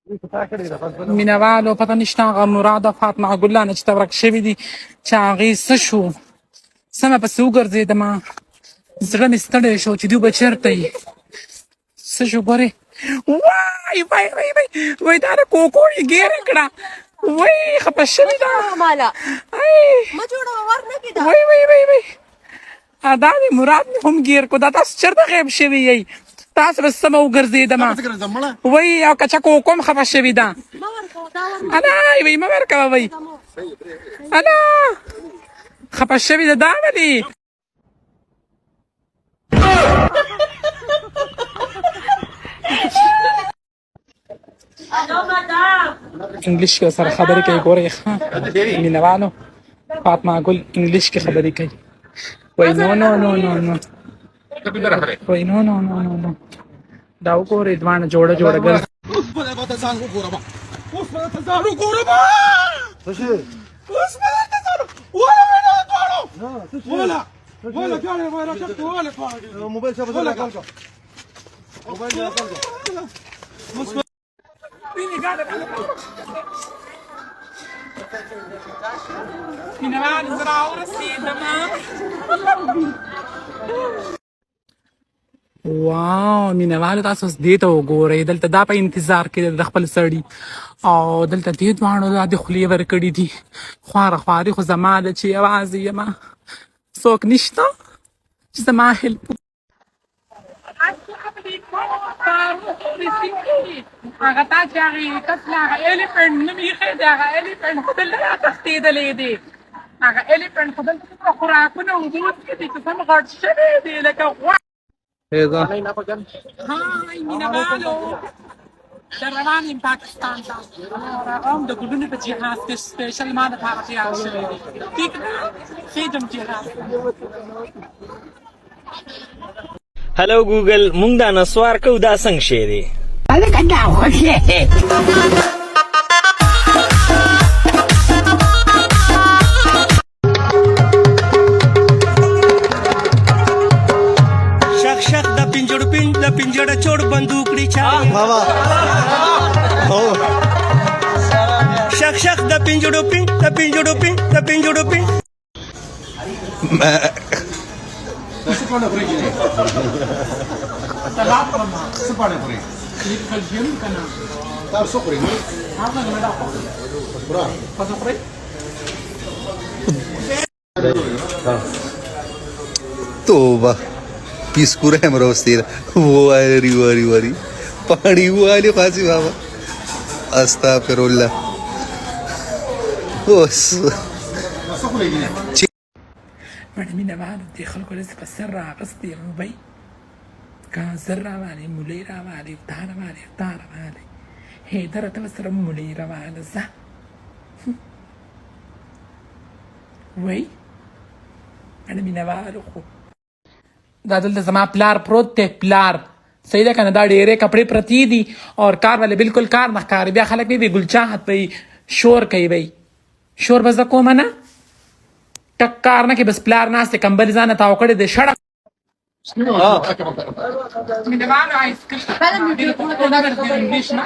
مینوالو پته نشته هغه مراده فاطمه ګلانه چې تبرک شوي دي چې هغې څه شو سمه پسې وګرځېدمه زړه مې ستړی شو چې دوی به چېرته یي څه شو ګورې وای وای وای وای وای دا د کوکو یې ګیرې کړه وای خفه شوې ده وای وای وای وای دا دې مراد مې هم ګیر کو دا تاسو چېرته غیب شوي یئ تاسو به سمه وګرځېدمه وای او کچه کوکو هم خفه شوې ده الا وای مه ورکوه وای الا خفه شوې ده دا ولې انګلیش کې سره خبرې کوي ګورئ ښه مینهوالو فاطمه ګل انګلیش کې خبرې کوي وای نو نو نو نو نو وای نو نو نو نو نو دا وګورئ دواړه جوړه جوړه ګرځي اوس به درته ځان وګورم اوس به درته ځان وګورم اوس به درته ځان ولا ولا دواړو ولا ولا ګاړې ولا چټ ولا موبایل شابه ولا کال موبایل کال مینهوال زه راورسېدمه واو مینهوالو تاسو اوس دې ته وګورئ دلته دا په انتظار کې د خپل سړي او دلته دې دواړو دا د خولې ورکړي دي خواره خواري خو زما ده چې یوازې یمه څوک نشته چې زما هیلپ هغه تا چې هغې کس له هغه ایلیفنټ نوم ایښی دی هغه ایلیفنټ خو دلته راتښتېدلی دی هغه ایلیفنټ خو دلته څومره خوراکونه اوبه وڅښي دي چې سم غټ شوی دی لکه غوا هاي مینهوالو در روان یم پاکستان ته راغلم د ګلونو په جهاز کې سپیشل ما دپاره تیار شوی دی ټیک ده خېږم جهاز هلو ګوګل مونږ دا نسوار کوو دا څنګه شی دی هلکه دا خوښې شخ شخ د پنجړو پنج د پنجړه چوړ بندوق کړي چا شخ شخ د پنجړو پنج د پنجړو پنج د پنجړو پنج سپاړه پرې کېږي سپاړه پرې کلجیم کنه تاسو پرې هغه نه دا برا تاسو پرې توبه پیسکوره هم روستیر واری واری واری پانی والی خاصی بابا استغفرالله اوس تاسو پرې کېږي مړه مینهوالو دې خلکو داسې په سر رااغستې یم وبئ که زر راوالی مولۍ راوالی تا راوالی تا راوالی حیدره ته به سره مولۍ راواله ځه وی مړه مینهوالو خو دا دلته زما پلار پروت دی پلار صحیح ده که نه دا ډېرې کپړې پرتې دي اور کار والی بالکل کار نه ښکاري بیا خلک وی ګلچاحت به شور کوي وی شور به زه کومه نه ټک کار نه کې بس پلار ناست دی کمبلې ځانه تاو کړی دی شړک مینهوالو آیسکریم انګلیش نه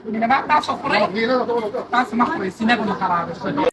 مینهوال تاسو خورئ تاسو مه خورئ سینه به مو خرابه شي